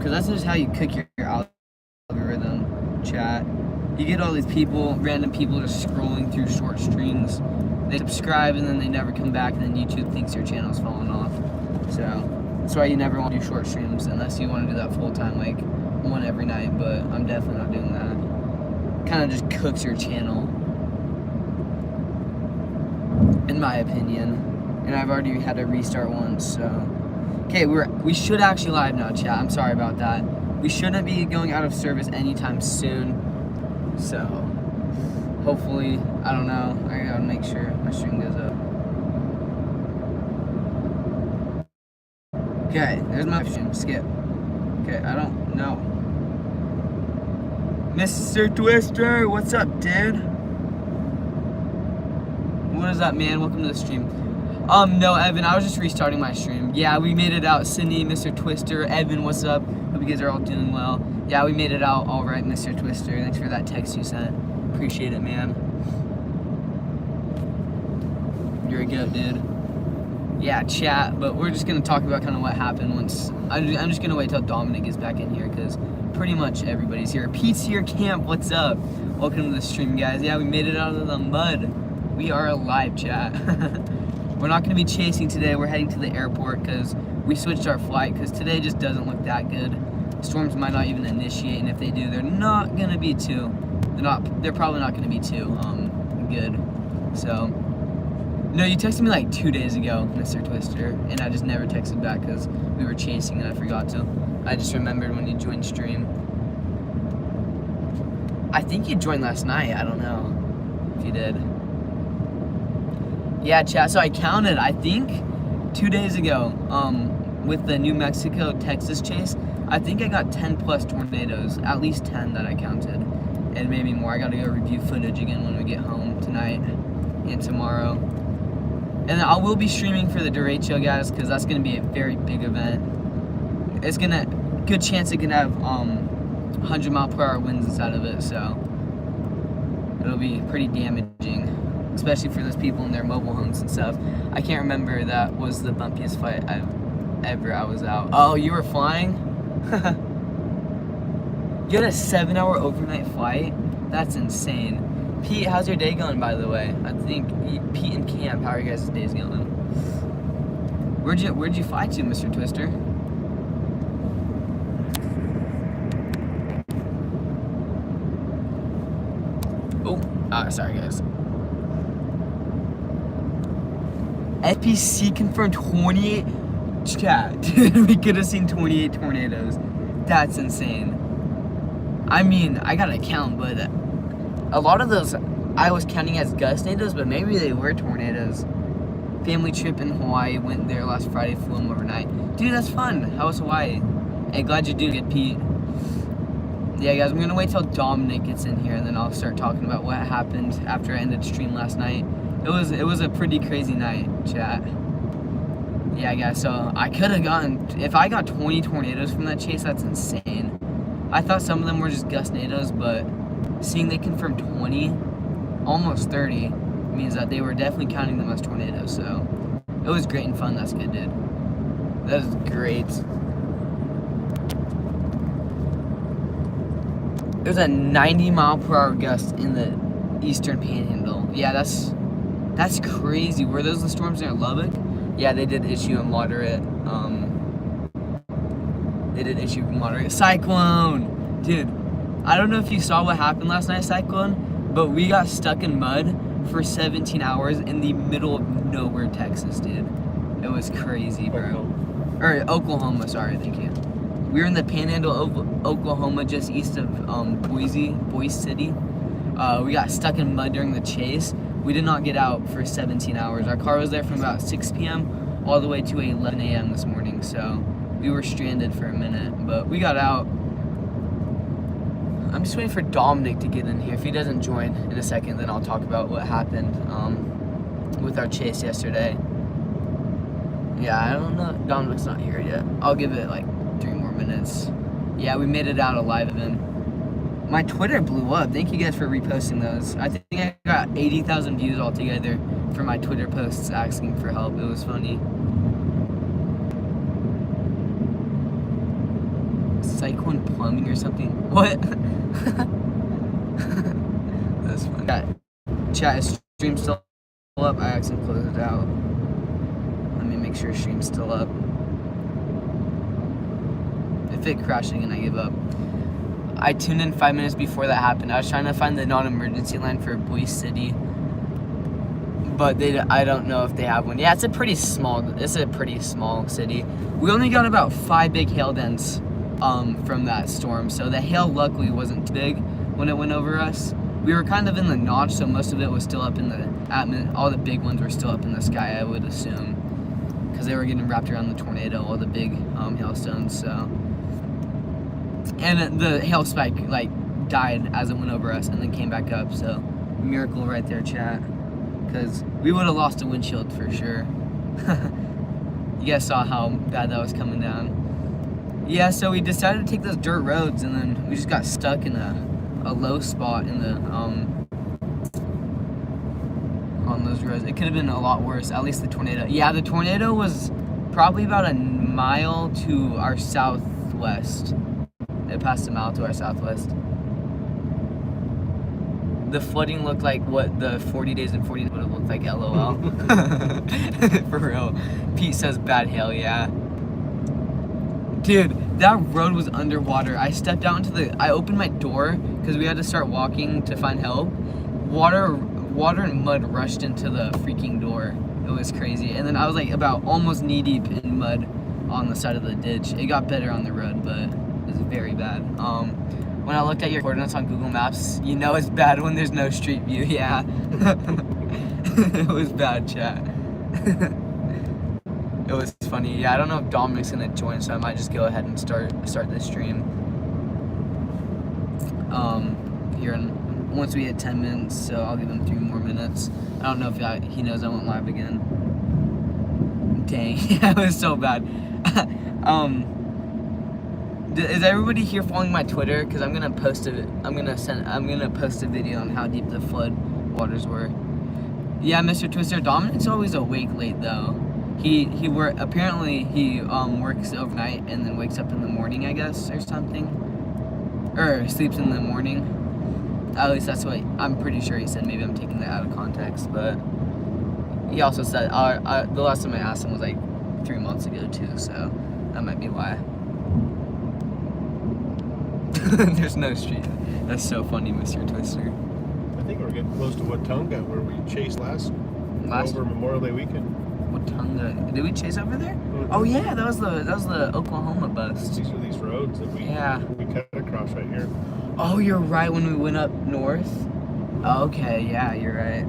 because that's just how you cook your algorithm, chat. You get all these people, random people just scrolling through short streams. They subscribe and then they never come back, and then YouTube thinks your channel's falling off. So that's why you never want to do short streams unless you want to do that full time, like one every night. But I'm definitely not doing that. Kind of just cooks your channel, in my opinion. And I've already had to restart once. So okay, we should actually live now, chat. I'm sorry about that. We shouldn't be going out of service anytime soon. So hopefully, I don't know. I gotta make sure my stream goes up. Okay, there's my stream. Skip. Okay, I don't know. Mr. Twister, what's up, dude? What is up, man? Welcome to the stream. No, Evan, I was just restarting my stream. Yeah, we made it out. Sydney, Mr. Twister, Evan, what's up? Hope you guys are all doing well. Yeah, we made it out all right, Mr. Twister. Thanks for that text you sent. Appreciate it, man. You're a goat, dude. Yeah, chat, but we're just gonna talk about kind of what happened once. I'm just gonna wait till Dominic is back in here because pretty much everybody's here. Pete's here, Camp, what's up? Welcome to the stream, guys. Yeah, we made it out of the mud. We are alive, chat. We're not gonna be chasing today. We're heading to the airport because we switched our flight because today just doesn't look that good. Storms might not even initiate, and if they do, they're not gonna be too. They're probably not gonna be too good. So, no, you texted me like 2 days ago, Mr. Twister, and I just never texted back because we were chasing and I forgot to. I just remembered when you joined stream. I think you joined last night. I don't know if you did. Yeah, chat. So I counted. I think 2 days ago, with the New Mexico Texas chase, I think I got 10 plus tornadoes, at least 10 that I counted, and maybe more. I gotta go review footage again when we get home tonight and tomorrow. And then I will be streaming for the derecho, guys, because that's gonna be a very big event. It's good chance it can have 100-mile-per-hour winds inside of it, so it'll be pretty damaging, especially for those people in their mobile homes and stuff. I can't remember, that was the bumpiest flight I was out. Oh, you were flying? You had a 7-hour overnight flight? That's insane. Pete, how's your day going, by the way? I think Pete and Camp, how are you guys' days going? Where'd you fly to, Mr. Twister? Oh, sorry guys. FPC confirmed 28. Chat, dude, we could have seen 28 tornadoes. That's insane. I mean, I gotta count, but a lot of those I was counting as gust tornadoes, but maybe they were tornadoes. Family trip in Hawaii, went there last Friday, flew them overnight. Dude, that's fun. How was Hawaii? Hey, glad you do good, Pete. Yeah, guys, I'm gonna wait till Dominic gets in here, and then I'll start talking about what happened after I ended stream last night. It was a pretty crazy night, chat. Yeah, guys, so I could have gotten, if I got 20 tornadoes from that chase, that's insane. I thought some of them were just gust tornadoes, but seeing they confirmed 20, almost 30, means that they were definitely counting them as tornadoes, so it was great and fun. That's good, dude. That is great. There's a 90-mile-per-hour gust in the eastern panhandle. Yeah, that's crazy. Were those the storms near Lubbock? Yeah, they did issue a moderate, cyclone. Dude, I don't know if you saw what happened last night, Cyclone, but we got stuck in mud for 17 hours in the middle of nowhere, Texas, dude. It was crazy, bro. Or Oklahoma, sorry, thank you. We were in the panhandle of Oklahoma, just east of Boise City. We got stuck in mud during the chase. We did not get out for 17 hours. Our car was there from about 6 p.m. all the way to 11 a.m. this morning, so we were stranded for a minute, but we got out. I'm just waiting for Dominic to get in here. If he doesn't join in a second, then I'll talk about what happened with our chase yesterday. Yeah, I don't know. Dominic's not here yet. I'll give it like 3 more minutes. Yeah, we made it out alive of him. My Twitter blew up. Thank you guys for reposting those. I think I got 80,000 views altogether for my Twitter posts asking for help. It was funny. Cyclone Plumbing or something. What? That's funny. Chat, is stream still up? I accidentally closed it out. Let me make sure stream's still up. If it crashed again, I give up. I tuned in 5 minutes before that happened. I was trying to find the non-emergency line for Boise City, but I don't know if they have one. Yeah, it's a pretty small city. We only got about 5 big hail dents from that storm, so the hail luckily wasn't too big when it went over us. We were kind of in the notch, so most of it was still up in the atmosphere. All the big ones were still up in the sky, I would assume, because they were getting wrapped around the tornado, all the big hailstones. So, and the hail spike like died as it went over us and then came back up. So, miracle right there, chat, because we would have lost a windshield for sure. You guys saw how bad that was coming down. Yeah, so we decided to take those dirt roads, and then we just got stuck in a low spot in the on those roads. It could have been a lot worse. At least the tornado. Yeah, the tornado was probably about a mile to our southwest. It passed a mile to our southwest. The flooding looked like what the 40 days and 40 would have looked like. LOL. For real. Pete says bad hail. Yeah. Dude, that road was underwater. I stepped out into I opened my door because we had to start walking to find help. Water and mud rushed into the freaking door. It was crazy. And then I was like about almost knee deep in mud on the side of the ditch. It got better on the road, but it was very bad. When I looked at your coordinates on Google Maps, you know it's bad when there's no street view. Yeah. It was bad, chat. It was funny. Yeah, I don't know if Dominic's gonna join, so I might just go ahead and start the stream. Once we hit 10 minutes, so I'll give him 3 more minutes. I don't know if he knows I went live again. Dang, yeah, it was so bad. Is everybody here following my Twitter? Because I'm gonna post a video on how deep the flood waters were. Yeah, Mr. Twister, Dominic's always awake late though. He works overnight and then wakes up in the morning, I guess, or something. Or sleeps in the morning. At least that's what I'm pretty sure he said. Maybe I'm taking that out of context, but he also said the last time I asked him was like 3 months ago too, so that might be why. There's no street. That's so funny, Mr. Twister. I think we're getting close to Watonga, where we chased last over Memorial Day weekend. Watonga. Did we chase over there? Oh yeah, that was the Oklahoma bus. These are these roads that we cut across right here. Oh, you're right. When we went up north. Okay, yeah, you're right.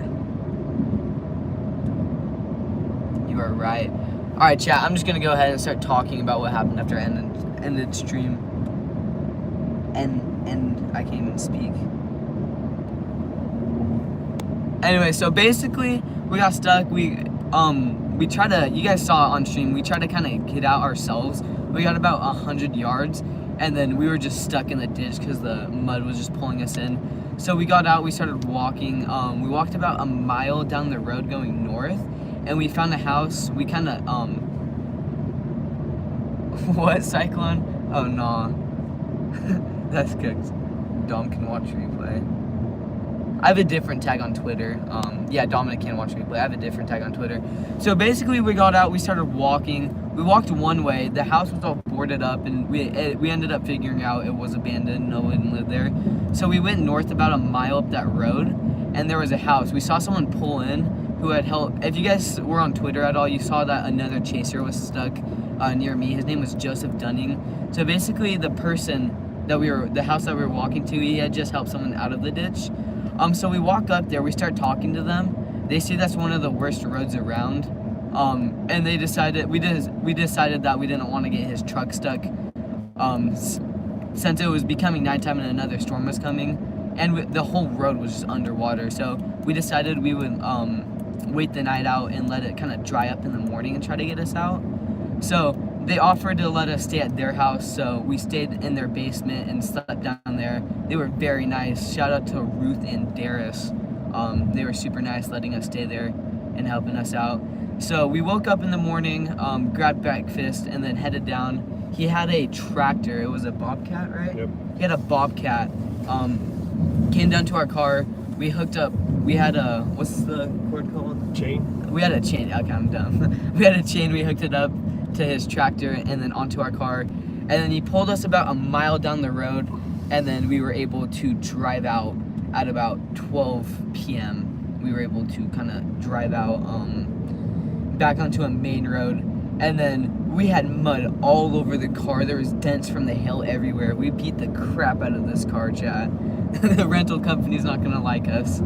You are right. All right, chat. I'm just gonna go ahead and start talking about what happened after I ended stream. And I can't even speak. Anyway, so basically we got stuck. We tried to, you guys saw it on stream, we tried to kind of get out ourselves. We got about 100 yards and then we were just stuck in the ditch because the mud was just pulling us in. So we got out, we started walking. We walked about a mile down the road going north and we found a house. We kind of, what, Cyclone? Oh, no. That's cooked. Dom can watch replay. I have a different tag on Twitter. Yeah, Dominic can watch replay. I have a different tag on Twitter. So basically, we got out. We started walking. We walked one way. The house was all boarded up, and we ended up figuring out it was abandoned. No one lived there. So we went north about a mile up that road, and there was a house. We saw someone pull in who had helped. If you guys were on Twitter at all, you saw that another chaser was stuck near me. His name was Joseph Dunning. So basically, the house that we were walking to, he had just helped someone out of the ditch. So we walk up there, we start talking to them. They say that's one of the worst roads around. And we decided that we didn't want to get his truck stuck, since it was becoming nighttime and another storm was coming, and the whole road was just underwater. So we decided we would wait the night out and let it kind of dry up in the morning and try to get us out. So they offered to let us stay at their house, so we stayed in their basement and slept down there. They were very nice. Shout out to Ruth and Darius. They were super nice letting us stay there and helping us out. So we woke up in the morning, grabbed breakfast, and then headed down. he had a tractor. It was a Bobcat, right? Yep. He had a Bobcat. Came down to our car. We hooked up. We had a, what's the cord called? Chain? We had a chain. Okay, I'm dumb. We had a chain. We hooked it up to his tractor and then onto our car. And then he pulled us about a mile down the road. And then we were able to drive out at about 12 p.m. We were able to kind of drive out back onto a main road. And then we had mud all over the car. There was dents from the hail everywhere. We beat the crap out of this car, chat. The rental company's not gonna like us.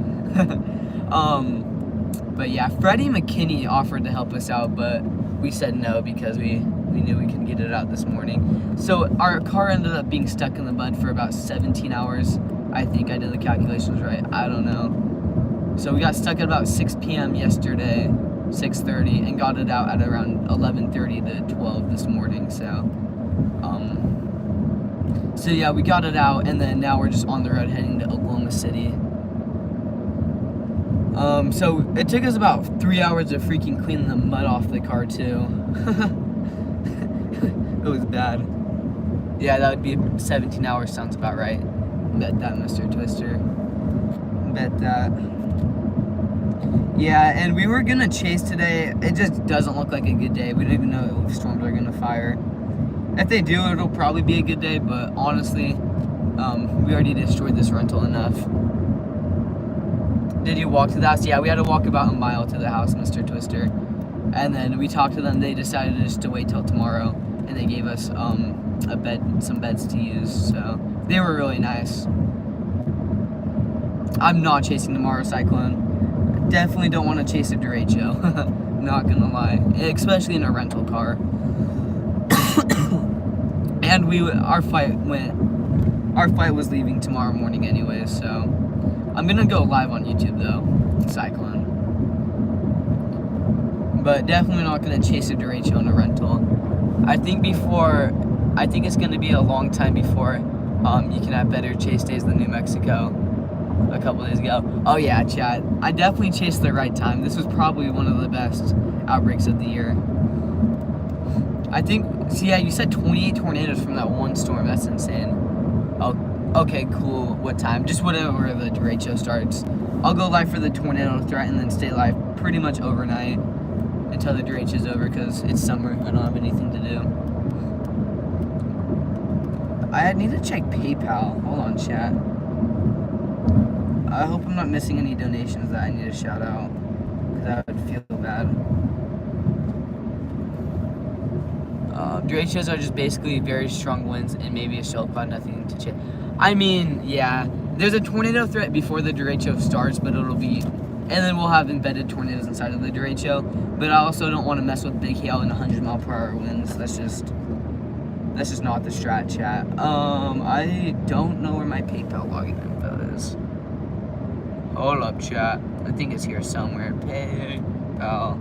But yeah, Freddie McKinney offered to help us out, but we said no because we knew we could get it out this morning. So our car ended up being stuck in the mud for about 17 hours. I think I did the calculations right. I don't know. So we got stuck at about 6 p.m. yesterday, 6:30, and got it out at around 11:30 to 12 this morning. So yeah, we got it out, and then now we're just on the road heading to Oklahoma City. So it took us about 3 hours to freaking clean the mud off the car too. It was bad. Yeah, that would be 17 hours, sounds about right. Bet that, Mr. Twister. Bet that. Yeah, and we were gonna chase today. It just doesn't look like a good day. We don't even know if storms are gonna fire. If they do, it'll probably be a good day, but honestly, we already destroyed this rental enough. Did you walk to the house? Yeah, we had to walk about a mile to the house, Mr. Twister. And then we talked to them. They decided just to wait till tomorrow, and they gave us some beds to use. So they were really nice. I'm not chasing tomorrow's cyclone. Definitely don't want to chase a derecho. Not gonna lie, especially in a rental car. And our flight was leaving tomorrow morning anyway, so I'm gonna go live on YouTube though, cyclone. But definitely not gonna chase a derecho in a rental. I think it's gonna be a long time before you can have better chase days than New Mexico. A couple days ago. Oh yeah, chat. I definitely chased the right time. This was probably one of the best outbreaks of the year. I think, so yeah, you said 28 tornadoes from that one storm. That's insane. Oh, okay, cool. What time? Just whatever the derecho starts. I'll go live for the tornado threat and then stay live pretty much overnight until the derecho's over because it's summer. I don't have anything to do. I need to check PayPal. Hold on, chat. I hope I'm not missing any donations that I need to shout out, because I would feel bad. Derechos are just basically very strong winds and maybe a shell cloud, nothing to check. I mean, yeah, there's a tornado threat before the derecho starts, but it'll be, and then we'll have embedded tornadoes inside of the derecho. But I also don't want to mess with big hail and 100-mile-per-hour winds. That's just not the strat, chat. I don't know where my PayPal login info is. Hold up, chat. I think it's here somewhere. PayPal.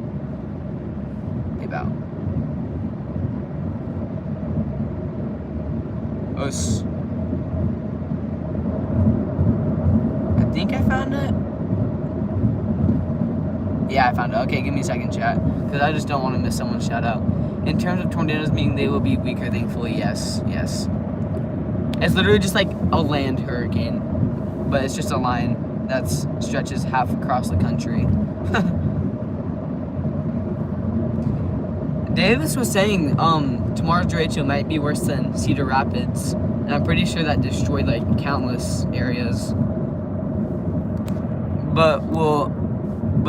I think I found it. Yeah, I found it. Okay, give me a second, chat. Because I just don't want to miss someone's shout out. In terms of tornadoes, meaning they will be weaker, thankfully, yes. It's literally just like a land hurricane. But it's just a line that stretches half across the country. Davis was saying tomorrow's derecho might be worse than Cedar Rapids, and I'm pretty sure that destroyed like countless areas. But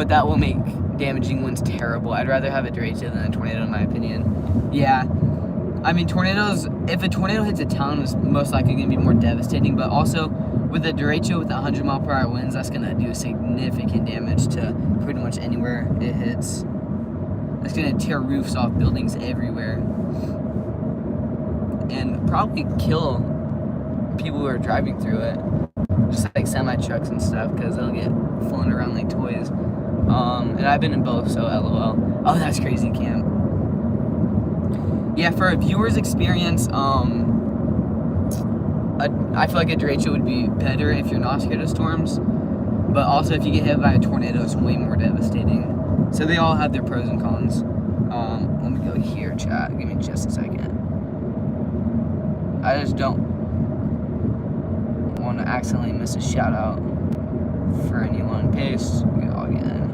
that will make damaging winds terrible. I'd rather have a derecho than a tornado, in my opinion. Yeah, I mean tornadoes. If a tornado hits a town, it's most likely going to be more devastating. But also with a derecho with 100-mile-per-hour winds, that's going to do significant damage to pretty much anywhere it hits. It's going to tear roofs off buildings everywhere. And probably kill people who are driving through it. Just like semi-trucks and stuff, because they'll get flown around like toys. And I've been in both, so LOL. Oh, that's crazy, Cam. Yeah, for a viewer's experience, I feel like a derecho would be better if you're not scared of storms. But also, if you get hit by a tornado, it's way more devastating. So they all have their pros and cons. Let me go here, chat. Give me just a second. I just don't want to accidentally miss a shout out for anyone. Paste, log in.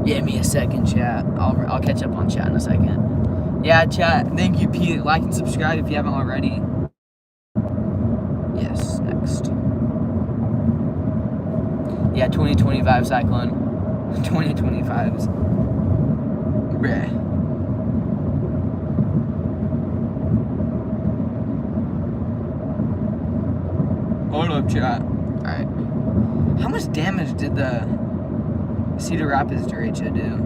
Give me a second, chat. I'll catch up on chat in a second. Yeah, chat. Thank you, Pete. Like and subscribe if you haven't already. Yes, next. Yeah, 2025 Cyclone. 2025s. Bruh. Hold up, chat. Alright. How much damage did the Cedar Rapids derecho do?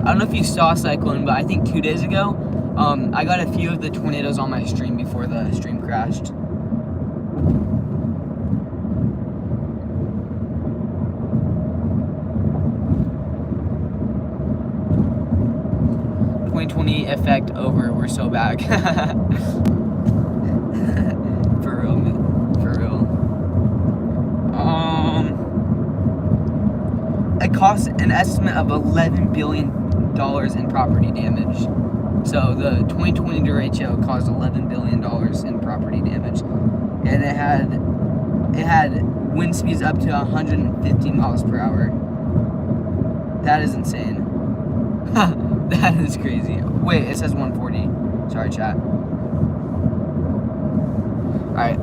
I don't know if you saw Cyclone, but I think 2 days ago, I got a few of the tornadoes on my stream before the stream crashed. Effect over. We're so back. For real, man. For real. It costs an estimate of $11 billion in property damage. So the 2020 derecho caused $11 billion in property damage, and it had wind speeds up to 150 miles per hour. That is insane. That is crazy. Wait, it says 140. Sorry, chat. Alright,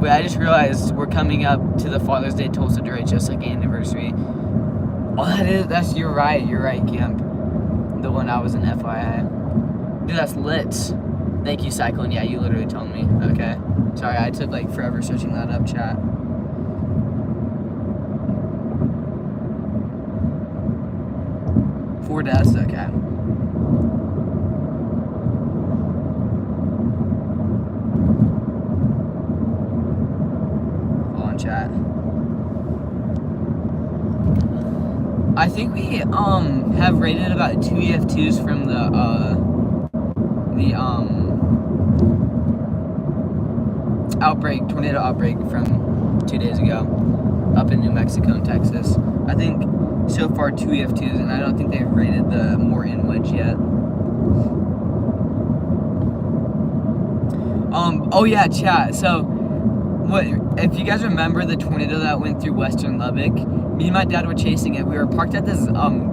wait, I just realized we're coming up to the Father's Day Tulsa derecho 2nd anniversary. Oh, you're right, Camp. The one I was in, FYI. Dude, that's lit. Thank you, Cyclone. Yeah, you literally told me. Okay. Sorry, I took like forever searching that up, chat. 4 deaths, okay. Hold on, chat. I think we have rated about 2 EF2s from the tornado outbreak from 2 days ago up in New Mexico and Texas. I think so far 2 EF2s, and I don't think they've rated the Morton Wedge yet. Oh yeah, chat. So, if you guys remember the tornado that went through western Lubbock, me and my dad were chasing it. We were parked at this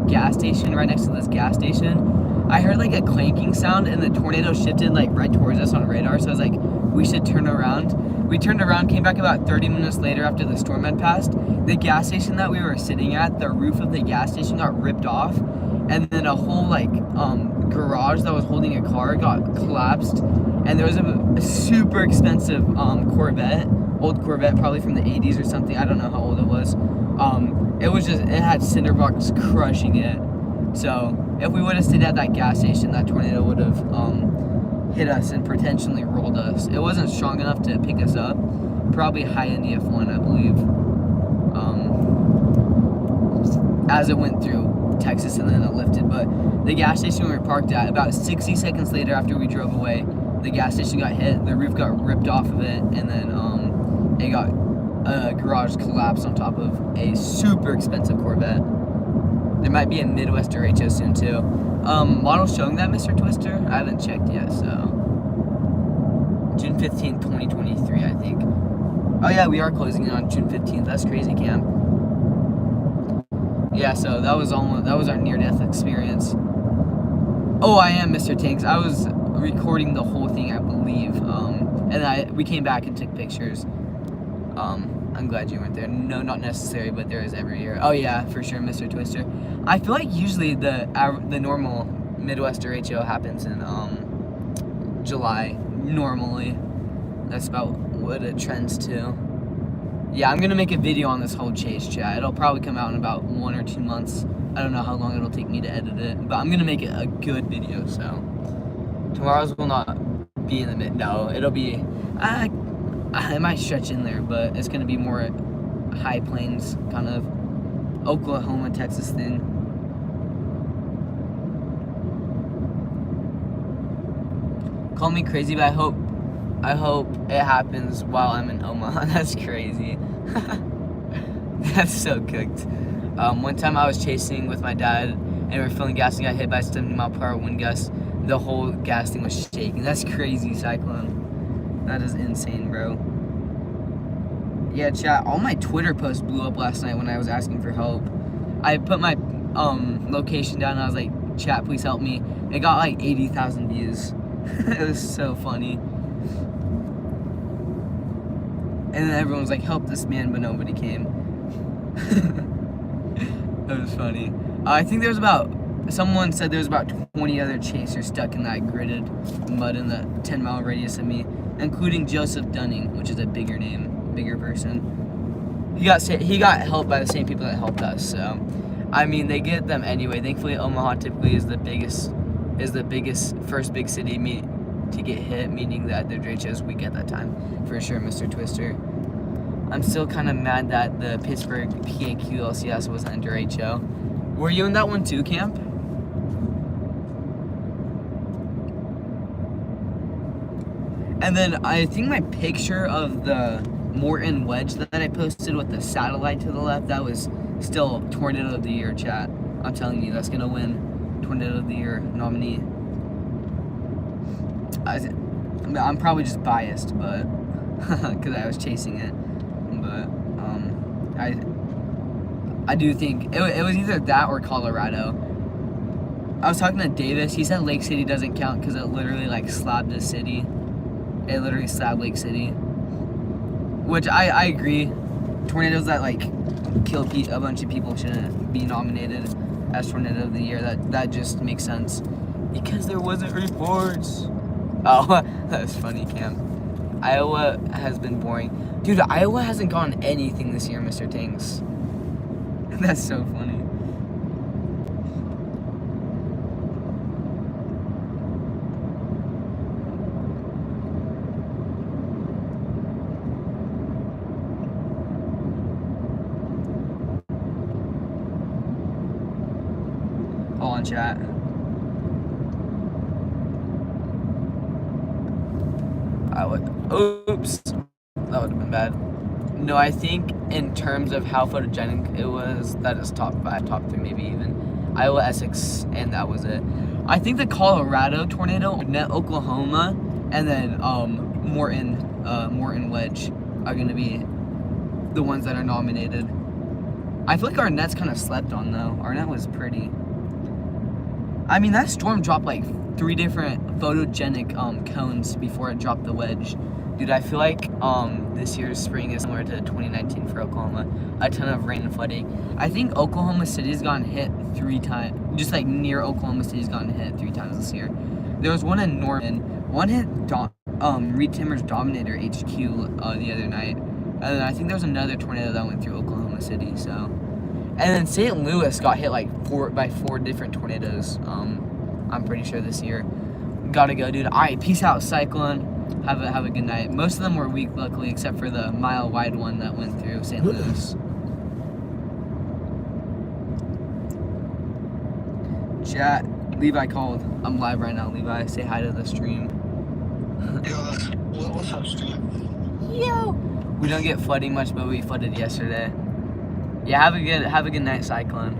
gas station, right next to this gas station. I heard like a clanking sound, and the tornado shifted like right towards us on radar, so I was like, we should turn around. We turned around, came back about 30 minutes later after the storm had passed. The gas station that we were sitting at, the roof of the gas station got ripped off, and then a whole like garage that was holding a car got collapsed, and there was a super expensive Corvette, old Corvette, probably from the 80s or something. I don't know how old it was. It had cinder blocks crushing it. So if we would have stayed at that gas station, that tornado would have hit us and potentially rolled us. It wasn't strong enough to pick us up. Probably high in EF1, I believe. As it went through Texas, and then it lifted. But the gas station we were parked at, about 60 seconds later after we drove away, the gas station got hit, the roof got ripped off of it, and then it got a garage collapsed on top of a super expensive Corvette. There might be a Midwest derecho soon too. Model showing that, Mr. Twister? I haven't checked yet, so. June 15th, 2023, I think. Oh yeah, we are closing it on June 15th. That's crazy, Cam. Yeah, so that was our near-death experience. Oh, I am Mr. Tanks. I was recording the whole thing, I believe. And we came back and took pictures. I'm glad you weren't there. No, not necessary, but there is every year. Oh yeah, for sure, Mr. Twister. I feel like usually the normal Midwest derecho happens in July normally. That's about what it trends to. Yeah, I'm gonna make a video on this whole chase, chat. It'll probably come out in about 1 or 2 months. I don't know how long it'll take me to edit it, but I'm gonna make it a good video. So tomorrow's will not be in the mid. No, it'll be. It might stretch in there, but it's gonna be more high plains, kind of Oklahoma, Texas thing. Call me crazy, but I hope I hope it happens while I'm in Omaha. That's crazy. That's so cooked. One time I was chasing with my dad and we were filling gas and got hit by a 70-mile-per-hour wind gust. The whole gas thing was shaking. That's crazy, Cyclone. That is insane, bro. Yeah, chat, all my Twitter posts blew up last night when I was asking for help. I put my location down and I was like, chat, please help me. It got like 80,000 views. It was so funny. And then everyone was like, help this man, but nobody came. That was funny. I think someone said there's about 20 other chasers stuck in that gridded mud in the 10-mile radius of me, including Joseph Dunning, which is a bigger person. He got helped by the same people that helped us, so I mean they get them anyway. Thankfully Omaha typically is the biggest first big city to get hit, meaning that their trade shows weak at that time. For sure, Mr. Twister. I'm still kind of mad that the Pittsburgh PAQ LCS wasn't under HO. Were you in that one too, Camp? And then I think my picture of the Morton wedge that I posted with the satellite to the left, that was still Tornado of the Year, chat. I'm telling you, that's gonna win Tornado of the Year nominee. I'm probably just biased, but because I was chasing it. But I do think it was either that or Colorado. I was talking to Davis. He said Lake City doesn't count because it literally like slabbed the city. It literally slabbed Lake City, which I agree. Tornadoes that like kill a bunch of people shouldn't be nominated as Tornado of the Year. That just makes sense because there wasn't reports. Oh, that's funny, Cam. Iowa has been boring. Dude, Iowa hasn't gotten anything this year, Mr. Tanks. That's so funny. Hold on, chat. Oops. That would have been bad. No, I think in terms of how photogenic it was, that is top 5, top 3 maybe even. Iowa, Essex, and that was it. I think the Colorado tornado, Net, Oklahoma, and then Morton Wedge are going to be the ones that are nominated. I feel like Arnett's kind of slept on though. Arnett was pretty. I mean, that storm dropped like 3 different photogenic cones before it dropped the wedge. Dude, I feel like this year's spring is similar to 2019 for Oklahoma. A ton of rain and flooding. I think Oklahoma City's gotten hit 3 times. Just like near Oklahoma City's gotten hit 3 times this year. There was one in Norman. One hit Reed Timmer's Dominator HQ the other night. And then I think there was another tornado that went through Oklahoma City. So, and then St. Louis got hit like 4 different tornadoes. I'm pretty sure this year. Gotta go, dude. All right, peace out, Cyclone. Have a good night. Most of them were weak, luckily, except for the mile-wide one that went through St. Louis. Chat, Levi called. I'm live right now, Levi. Say hi to the stream. What's up, stream? Yo. We don't get flooding much, but we flooded yesterday. Yeah, have a good night, Cyclone.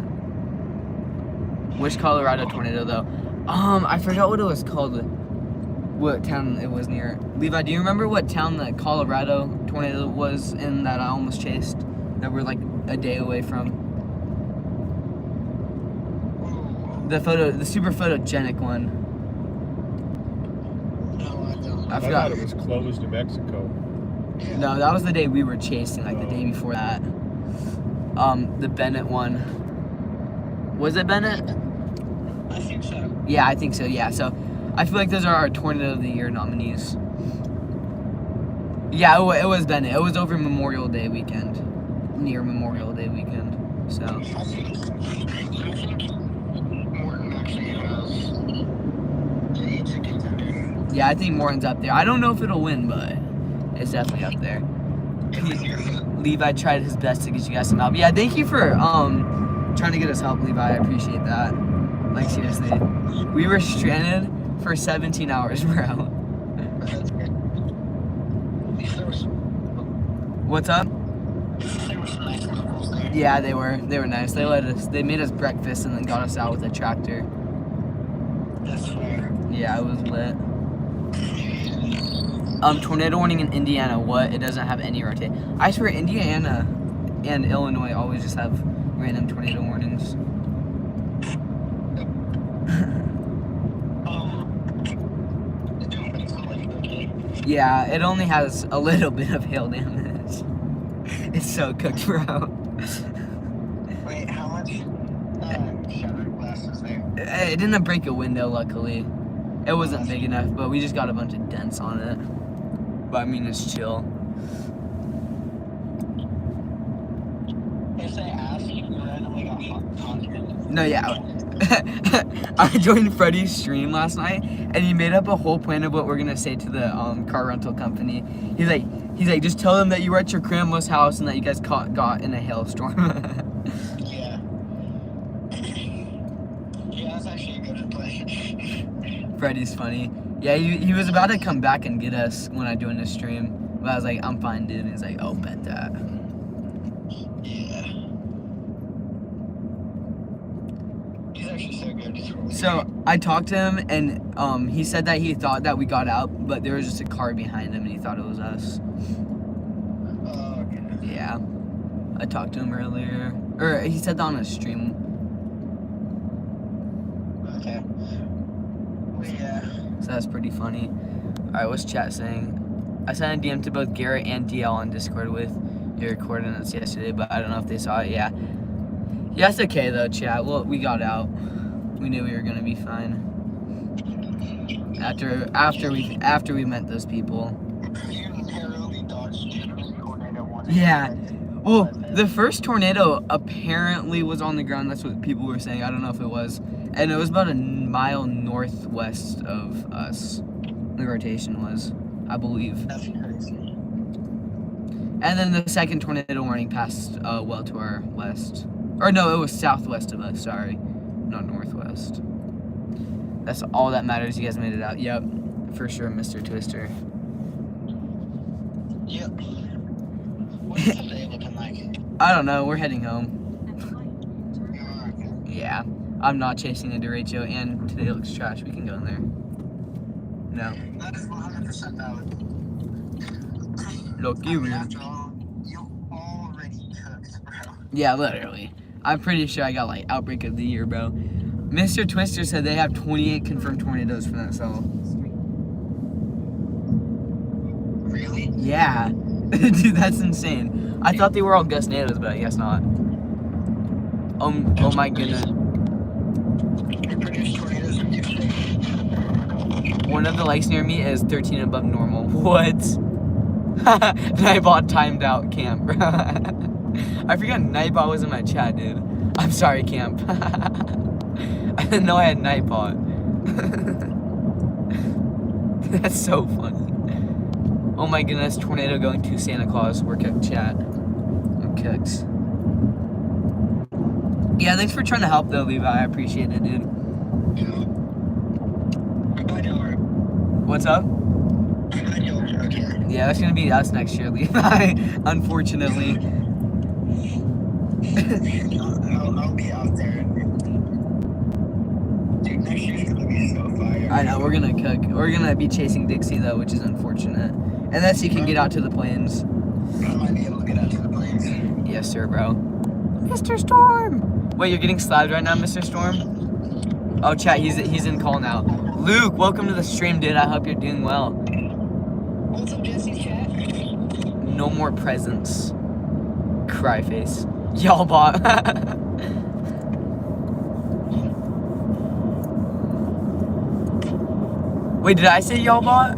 Which Colorado tornado though? I forgot what it was called. What town it was near. Levi, do you remember what town the Colorado tornado was in that I almost chased? That we're like a day away from? The super photogenic one. No, I don't. I I forgot. thought it was closed to Mexico. Yeah. No, that was the day we were chasing, like the day before that. The Bennett one. Was it Bennett? I think so. Yeah, I think so, yeah. So I feel like those are our Tornado of the Year nominees. Yeah, it was Bennett. It was over Memorial Day weekend. Near Memorial Day weekend. So. I think Morton actually has a contender. Yeah, I think Morton's up there. I don't know if it'll win, but it's definitely up there. Levi tried his best to get you guys some help. Yeah, thank you for trying to get us help, Levi. I appreciate that. Like, seriously. We were stranded for 17 hours, bro. What's up? There were some nice locals there. Yeah, they were nice. They made us breakfast and then got us out with a tractor. That's fair. Yeah, it was lit. Tornado warning in Indiana. What? It doesn't have any rotation. I swear Indiana and Illinois always just have random tornado warnings. Yeah, it only has a little bit of hail damage. It's so cooked, bro. Wait, how much shattered glass is there? It didn't break a window, luckily. It wasn't big enough, but we just got a bunch of dents on it. But I mean, it's chill. If they ask, you randomly got hot. No, yeah. I joined Freddie's stream last night, and he made up a whole plan of what we're gonna say to the car rental company. He's like, just tell them that you were at your grandma's house and that you guys got in a hailstorm. Yeah. Yeah, that's actually a good play. Freddie's funny. Yeah, he was about to come back and get us when I joined the stream, but I was like, I'm fine, dude. And he's like, oh, bet that. Yeah. He's actually so good. He's really So I talked to him, and he said that he thought that we got out, but there was just a car behind him, and he thought it was us. Oh, okay. Yeah, I talked to him earlier, or he said that on a stream. Okay. Well, yeah. So that's pretty funny. All right, what's chat saying? I sent a DM to both Garrett and DL on Discord with your coordinates yesterday, but I don't know if they saw it. Yeah, it's okay though, chat. Well, we got out. We knew we were gonna be fine. After we met those people. You narrowly dodged generally tornado one. Yeah. Well, the first tornado apparently was on the ground. That's what people were saying. I don't know if it was. And it was about a mile northwest of us. The rotation was, I believe. That's crazy. And then the second tornado warning passed well to our west. Or no, it was southwest of us, sorry. Not northwest. That's all that matters. You guys made it out. Yep. For sure, Mr. Twister. Yep. What's the day looking like? I don't know. We're heading home. Oh, okay. Yeah. I'm not chasing a derecho, and today looks trash. We can go in there. No. That is 100% valid. Look, you man. After all, you already cooked, bro. Yeah, literally. I'm pretty sure I got like outbreak of the year, bro. Mr. Twister said they have 28 confirmed tornadoes for that cell. Really? Yeah. Dude, that's insane. I thought they were all Gusnados, but I guess not. Oh my goodness. They produce tornadoes in New State. One of the likes near me is 13 above normal. What? Nightbot timed out camp. I forgot Nightbot was in my chat, dude. I'm sorry, camp. I didn't know I had Nightbot. That's so funny. Oh my goodness, tornado going to Santa Claus. We're cooked, chat. We're cooked. Yeah, thanks for trying to help though, Levi. I appreciate it, dude. Yeah. I'm glad y'all are. What's up? I'm glad y'all are okay. Yeah, that's gonna be us next year, Levi. Unfortunately. I'll be out there. Dude, next year's gonna be so fire. I know, we're gonna cook. We're gonna be chasing Dixie though, which is unfortunate. Unless you can get out to the plains. I might be able to get out to the plains. Yes, sir, bro. Mr. Storm! Wait, you're getting slapped right now, Mr. Storm? Oh, chat, he's in call now. Luke, welcome to the stream, dude. I hope you're doing well. What's up, Jesse's chat? No more presents. Cry face. Y'all bought. Wait, did I say y'all bought?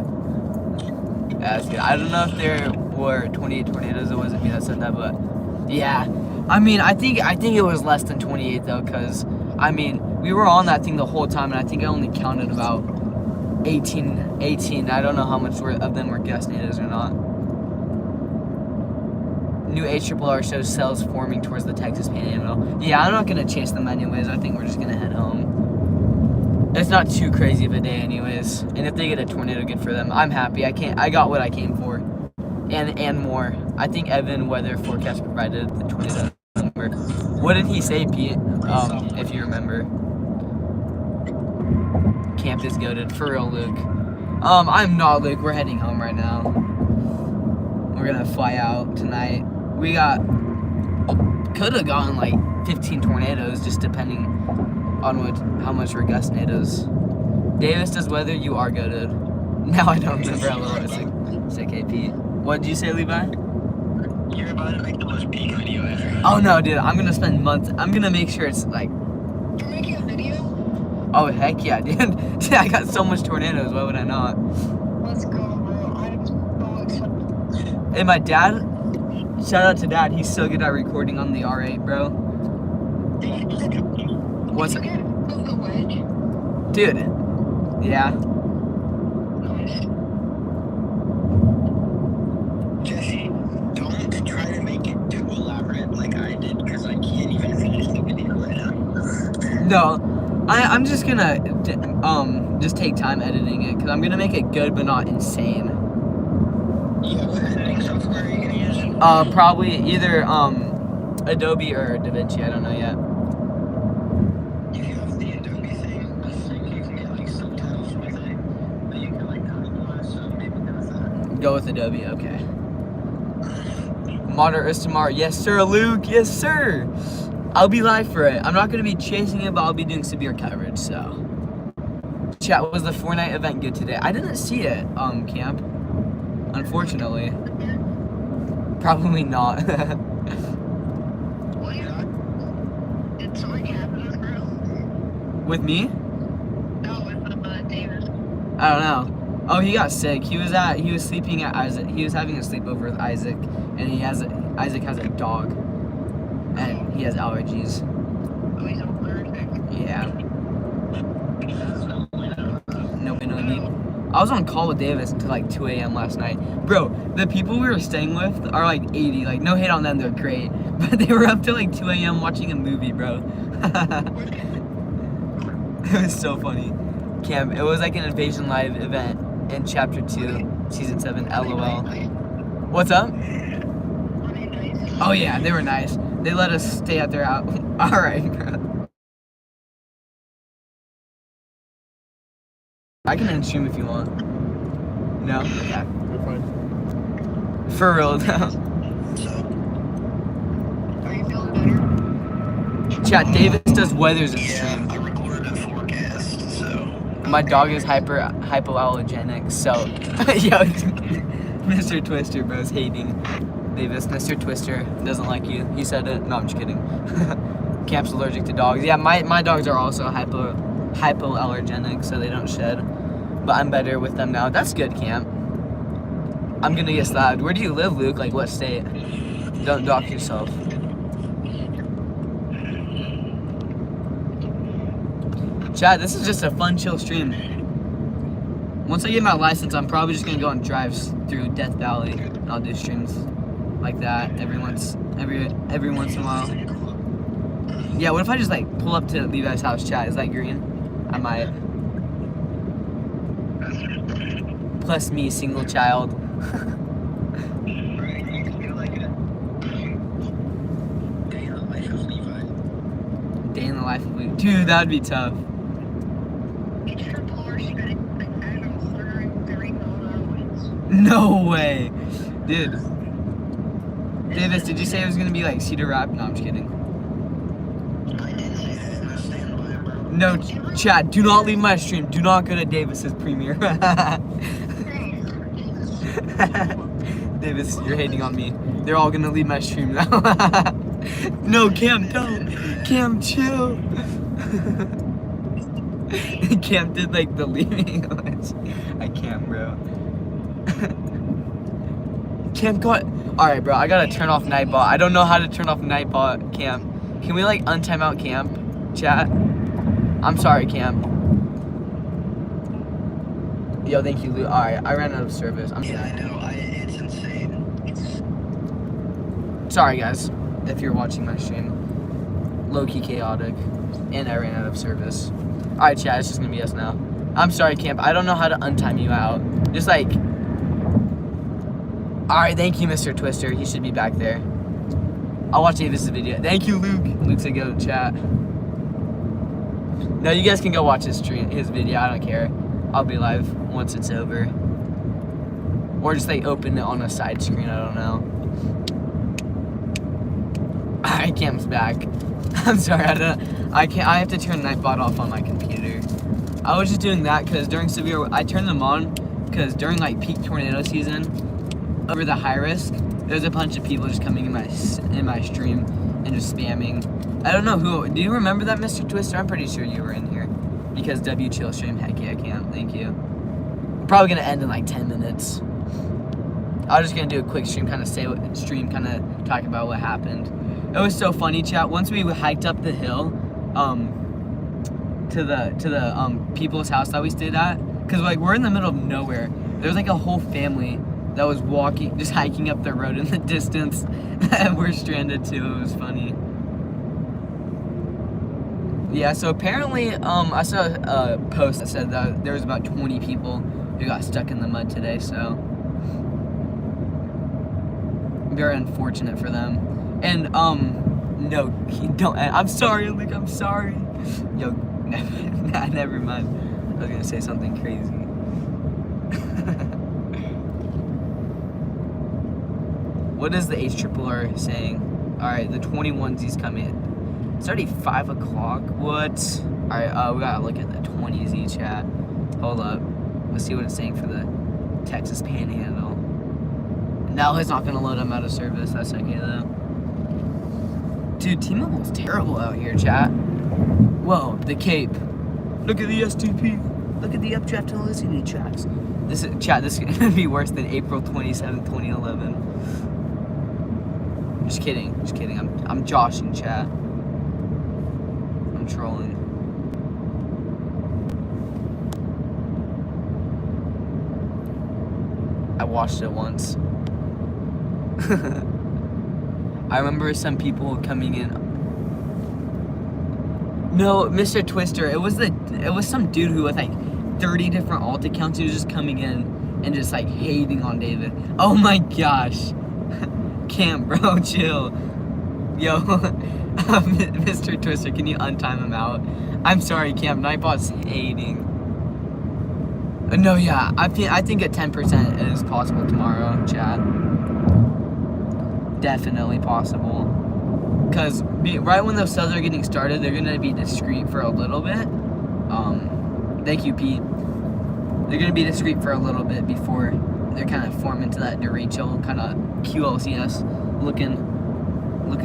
Yeah, that's good. I don't know if there were 28 tornadoes. It wasn't me that said that, but yeah. I mean, I think it was less than 28 though, because I mean, we were on that thing the whole time, and I think I only counted about 18. I don't know how much of them were Gusnados or not. New HRRR shows cells forming towards the Texas Panhandle. Yeah, I'm not gonna chase them anyways. I think we're just gonna head home. It's not too crazy of a day anyways. And if they get a tornado, good for them. I'm happy. I got what I came for. and more. I think Evan Weather Forecast provided the tornado number. What did he say, Pete? If you remember. Camp is goated. For real, Luke. I'm not Luke. We're heading home right now. We're gonna fly out tonight. We could have gotten like 15 tornadoes, just depending on how much we're gustinados. Davis does weather. You are goated. Now I don't remember how low it's like KP. What did you say, Levi? You're about to make the most peak video ever. Oh no, dude! I'm gonna spend months. I'm gonna make sure it's like. You're making a video? Oh heck yeah, dude! Dude, I got so much tornadoes. Why would I not? Let's go, bro. I'm so excited. Hey, my dad. Shout out to Dad. He's so good at recording on the R8, bro. What's Did it, you get the wedge? dude? Yeah. Nice. Jesse, don't try to make it too elaborate like I did, because I can't even finish the video right now. No, I'm just gonna just take time editing it because I'm gonna make it good but not insane. Yeah, what editing software are you gonna use? Probably either Adobe or DaVinci. I don't know yet. If you have the Adobe thing, I think you can get like subtitles with it, but you can like customize, so maybe go with that. Go with Adobe. Okay. Moderate is tomorrow. Yes, sir, Luke. Yes, sir. I'll be live for it. I'm not gonna be chasing it, but I'll be doing severe coverage. So. Chat, was the Fortnite event good today? I didn't see it. Camp. Unfortunately. Probably not. What? Did something happen with Grill? With me? No, with Davis. I don't know. Oh, he got sick. He was sleeping at Isaac. He was having a sleepover with Isaac, and Isaac has a dog, and he has allergies. Oh, he's allergic. Yeah. No need. I was on call with Davis until like 2 a.m. last night. Bro, the people we were staying with are like 80. Like, no hate on them, they're great. But they were up till like 2 a.m. watching a movie, bro. It was so funny. Cam, it was like an Invasion Live event in Chapter 2, Season 7, LOL. What's up? Oh yeah, they were nice. They let us stay at their house. Alright, bro. I can end stream if you want. No? Yeah. You're fine. For real, though. Are you feeling better? Chat, Davis does weathers in stream. I recorded a forecast, so. My dog is hypoallergenic, so. Yo, Mr. Twister, bro's hating Davis. Mr. Twister doesn't like you. He said it. No, I'm just kidding. Camp's allergic to dogs. Yeah, my dogs are also hypoallergenic, so they don't shed. But I'm better with them now. That's good, Camp. I'm gonna get slapped. Where do you live, Luke? Like, what state? Don't dock yourself. Chad, this is just a fun, chill stream. Once I get my license, I'm probably just gonna go on drives through Death Valley. And I'll do streams like that every once in a while. Yeah, what if I just like pull up to Levi's house, Chad? Is that green? I might. Plus me, single child. Right, you can do like a day in the life of Levi. Day in the life of Levi. Dude, that'd be tough. It's triple or spinning. I don't know, 103 wins. No way. Dude. Davis, did you say it was gonna be like Cedar Rap? No, I'm just kidding. I didn't say that. I'm standing by it, bro. No, Chad, do not leave my stream. Do not go to Davis's premiere. Davis, you're hating on me. They're all gonna leave my stream now. No, Cam, don't. Cam, chill. Cam did like the leaving glitch. I can't, bro. Cam got. Alright, bro, I gotta turn off Nightbot. I don't know how to turn off Nightbot, Cam. Can we like untime out Camp? Chat? I'm sorry, Cam. Yo, thank you, Lou. Alright, I ran out of service. Yeah, I know. It's insane. Sorry, guys, if you're watching my stream. Low-key chaotic. And I ran out of service. Alright, chat, it's just gonna be us now. I'm sorry, Camp. I don't know how to untime you out. Just like... Alright, thank you, Mr. Twister. He should be back there. I'll watch Davis's video. Thank you, Luke. Luke's a go chat. No, you guys can go watch his video. I don't care. I'll be live once it's over. Or just like open it on a side screen. I don't know. Alright, Cam's back. I'm sorry. I have to turn Nightbot off on my computer. I was just doing that because during severe, I turned them on because during like peak tornado season, over the high risk, there's a bunch of people just coming in my stream and just spamming. I don't know who. Do you remember that, Mr. Twister? I'm pretty sure you were in here because W Chill stream. Heck yeah, I can. Thank you. I'm probably gonna end in like 10 minutes. I was just gonna do a quick stream, kind of talk about what happened. It was so funny, chat. Once we hiked up the hill, to the people's house that we stayed at, cause like we're in the middle of nowhere. There was like a whole family that was just hiking up the road in the distance, and we're stranded too. It was funny. Yeah, so apparently, I saw a post that said that there was about 20 people who got stuck in the mud today, so very unfortunate for them. And, no, don't, I'm sorry, Luke, I'm sorry. Yo, never mind. I was gonna say something crazy. What is the HRRR saying? Alright, the 21s come in. It's already 5 o'clock. What? Alright, we gotta look at the 20s chat. Hold up. Let's see what it's saying for the Texas Panhandle. No, it's not gonna load them out of service. That's okay though. Dude, T-Mobile's terrible out here, chat. Whoa, the Cape. Look at the STP. Look at the updraft helicity tracks. This is gonna be worse than April 27, 2011. Just kidding. I'm joshing, chat. I'm trolling. I watched it once. I remember some people coming in. No, Mr. Twister. It was some dude who with like 30 different alt accounts. He was just coming in and just like hating on David. Oh my gosh. Cam, bro, chill. Yo, Mr. Twister, can you untime him out? I'm sorry, Cam. Nightbot's hating. No, yeah, I think a 10% is possible tomorrow, Chad. Definitely possible. Because right when those cells are getting started, they're gonna be discreet for a little bit. Thank you, Pete. They're gonna be discreet for a little bit before they're kind of form into that derecho kind of QLCS looking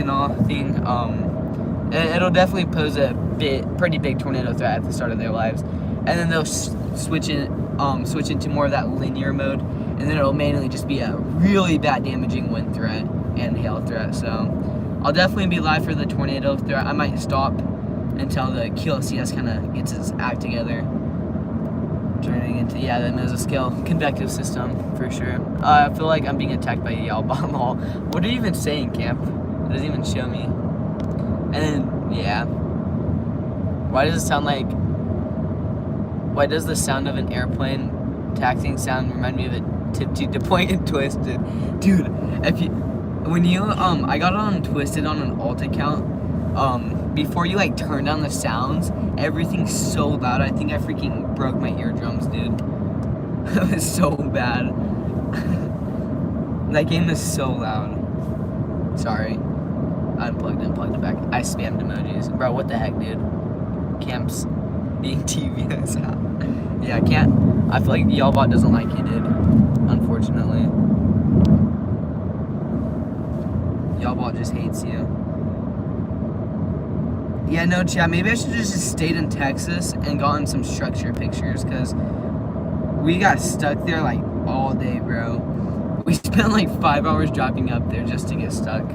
off thing. It'll definitely pose a pretty big tornado threat at the start of their lives, and then they'll switch into more of that linear mode, and then it'll mainly just be a really bad damaging wind threat and hail threat. So I'll definitely be live for the tornado threat. I might stop until the QLCS kind of gets its act together. Turning into, yeah, the mesoscale convective system, for sure. I feel like I'm being attacked by a Yalbot lol. What are you even saying, Camp? It doesn't even show me. And then, yeah. Why does the sound of an airplane taxiing sound remind me of a tipsy deploying and twisted? Dude, I got on Twisted on an alt account, before you like turn down the sounds, everything's so loud. I think I freaking broke my eardrums, dude. It was so bad. That game is so loud. Sorry. I unplugged it back. I spammed emojis. Bro, what the heck, dude? Camp's being TVS. Yeah, I can't. I feel like Yalbot doesn't like you, dude. Unfortunately. Yalbot just hates you. Yeah, no, chat, maybe I should just stayed in Texas and gotten some structure pictures, because we got stuck there, like, all day, bro. We spent, like, 5 hours driving up there just to get stuck.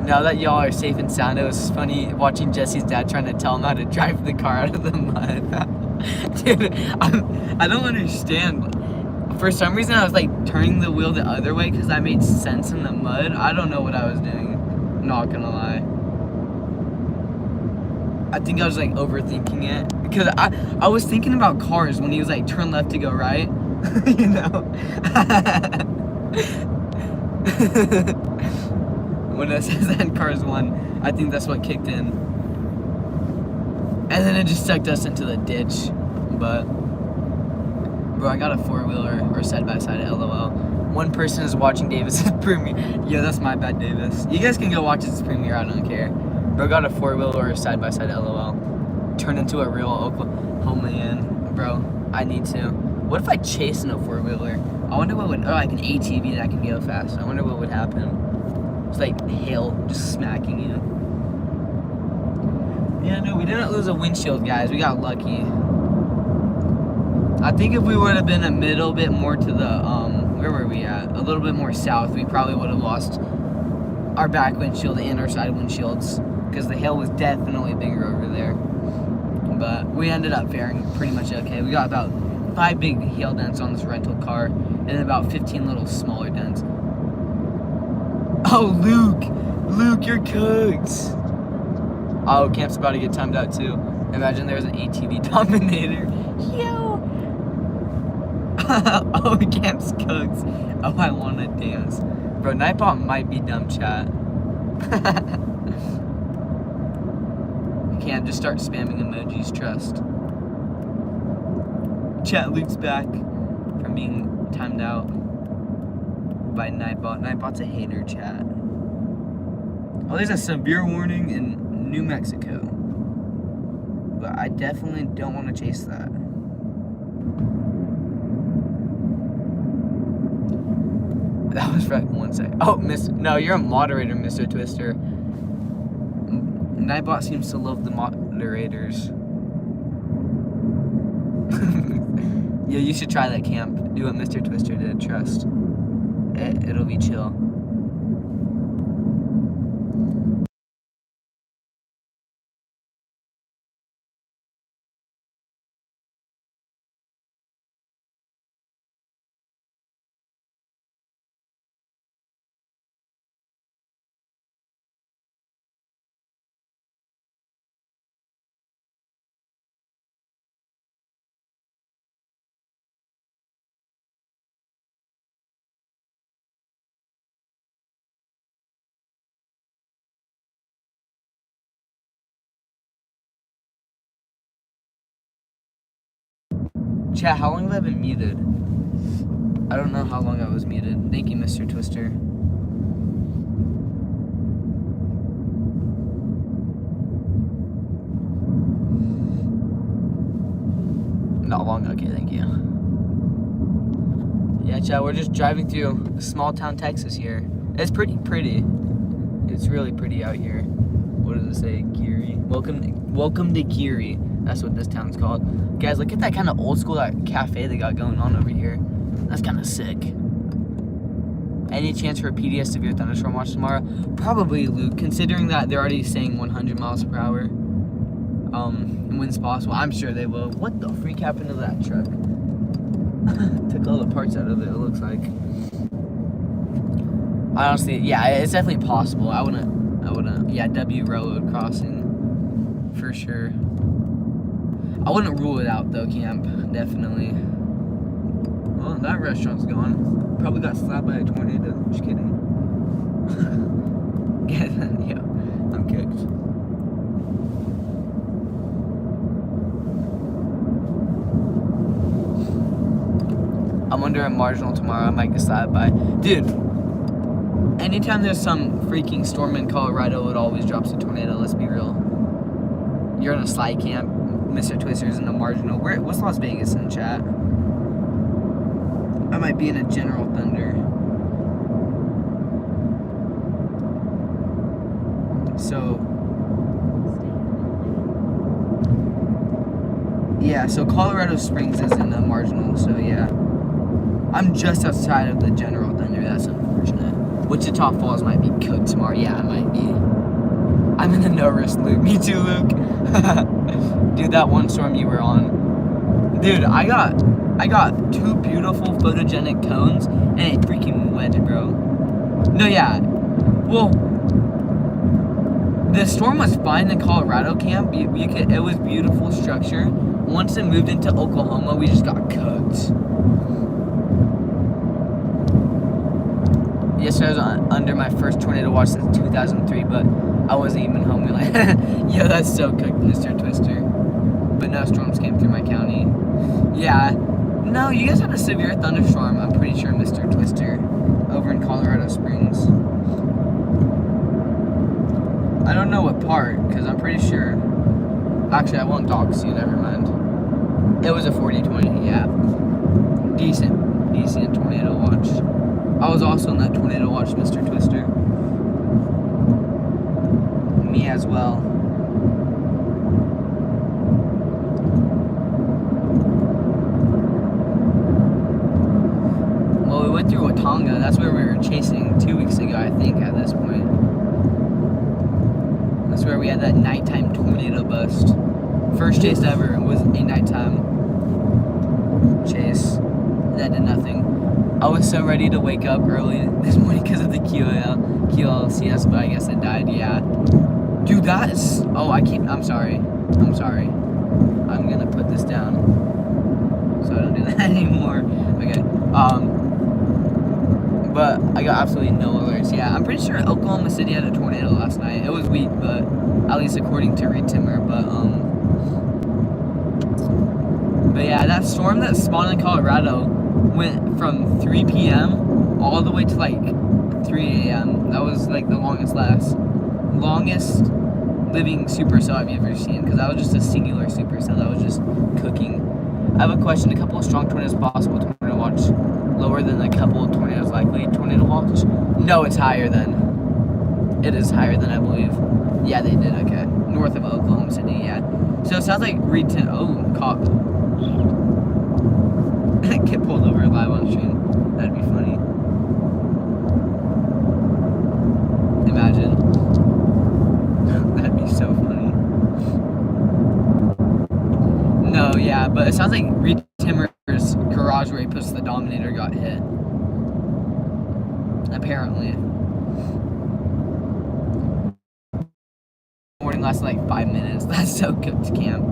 Now that y'all are safe and sound, it was funny watching Jesse's dad trying to tell him how to drive the car out of the mud. Dude, I don't understand. For some reason, I was, like, turning the wheel the other way because that made sense in the mud. I don't know what I was doing. Not gonna lie. I think I was like overthinking it, because I was thinking about cars when he was like turn left to go right. You know? When it says that Cars 1, I think that's what kicked in. And then it just sucked us into the ditch. But, bro, I got a four-wheeler or side-by-side at LOL. One person is watching Davis's premiere. Yeah, that's my bad, Davis. You guys can go watch his premiere, I don't care. Bro got a four-wheeler or side-by-side at LOL. Turned into a real Oklahoman. Bro, I need to. What if I chase in a four-wheeler? I wonder what would, or like an ATV that can go fast. I wonder what would happen. It's like hail just smacking you. Yeah, no, we didn't lose a windshield, guys. We got lucky. I think if we would have been a little bit more to the, where were we at? A little bit more south, we probably would have lost our back windshield and our side windshields. Because the hail was definitely bigger over there. But we ended up faring pretty much okay. We got about 5 big hail dents on this rental car, and then about 15 little smaller dents. Oh, Luke, you're cooked. Oh, Camp's about to get timed out too. Imagine there was an ATV Dominator. Yo. Oh, Camp's cooked. Oh, I want to dance. Bro, Nightbot might be dumb, chat. Can't just start spamming emojis, trust. Chat, Luke's back from being timed out by Nightbot. Nightbot's a hater, chat. Oh, there's a severe warning in New Mexico. But I definitely don't want to chase that. That was right 1 sec. Oh, no, you're a moderator, Mr. Twister. Nightbot seems to love the moderators. Yeah, you should try that, Camp. Do what Mr. Twister did, trust. It'll be chill. Chat, how long have I been muted? I don't know how long I was muted. Thank you, Mr. Twister. Not long, okay, thank you. Yeah, chat, we're just driving through small town Texas here. It's pretty. It's really pretty out here. What does it say? Geary. Welcome to Geary. That's what this town's called. Guys, look at that kind of old school cafe they got going on over here. That's kind of sick. Any chance for a PDS severe thunderstorm watch tomorrow? Probably, Luke, considering that they're already saying 100 miles per hour. When's possible? I'm sure they will. What the freak happened to that truck? Took all the parts out of it, it looks like. Honestly, yeah, it's definitely possible. I wouldn't, yeah, W Railroad Crossing, for sure. I wouldn't rule it out though, Camp, definitely. Well, that restaurant's gone. Probably got slapped by a tornado, just kidding. Yeah, I'm cooked. I'm under a marginal tomorrow, I might get slapped by. Dude, anytime there's some freaking storm in Colorado, it always drops a tornado, let's be real. You're in a slide camp, Mr. Twister's in a marginal. What's Las Vegas in chat? I might be in a General Thunder. So, yeah, so Colorado Springs is in a marginal, so yeah. I'm just outside of the General Thunder, that's unfortunate. Wichita Falls might be cooked tomorrow. Yeah, I might be. I'm in the no-risk loop. Me too, Luke. Dude, that one storm you were on. Dude, I got 2 beautiful photogenic cones and a freaking wedge, bro. No, yeah. Well, the storm was fine in Colorado, Camp. It was beautiful structure. Once it moved into Oklahoma, we just got cooked. Yesterday I was under my first tornado watch since 2003, but I wasn't even home. We're like, yo, that's so cooked, Mr. Twister. But no storms came through my county. Yeah. No, you guys had a severe thunderstorm, I'm pretty sure, Mr. Twister, over in Colorado Springs. I don't know what part, because I'm pretty sure. Actually, I won't dox you, never mind. It was a 40-20, yeah. Decent tornado watch. I was also in that tornado watch, Mr. Twister. Me as well. Well, we went through Watonga. That's where we were chasing 2 weeks ago, I think, at this point. That's where we had that nighttime tornado bust. First chase ever was a nighttime chase. That did nothing. I was so ready to wake up early this morning because of the QLCS, but I guess it died, yeah. Dude, that is... Oh, I'm sorry. I'm gonna put this down so I don't do that anymore. Okay. But I got absolutely no alerts. Yeah, I'm pretty sure Oklahoma City had a tornado last night. It was weak, but at least according to Reed Timmer. But yeah, that storm that spawned in Colorado went from 3 p.m. all the way to like 3 a.m. That was like the longest living supercell I've ever seen, because that was just a singular supercell that was just cooking. I have a question. A couple of strong tornadoes possible tornado watch lower than a couple of tornadoes likely tornado watch? No, it's higher than. It is higher than, I believe. Yeah, they did. Okay, north of Oklahoma City. Yeah. So it sounds like Reed Timmer. Oh, cop. Get pulled over live on stream. That'd be funny. Imagine. That'd be so funny. No, yeah, but it sounds like Reed Timmer's garage where he puts the Dominator got hit. Apparently. Morning lasted like 5 minutes. That's so cooked, Cam.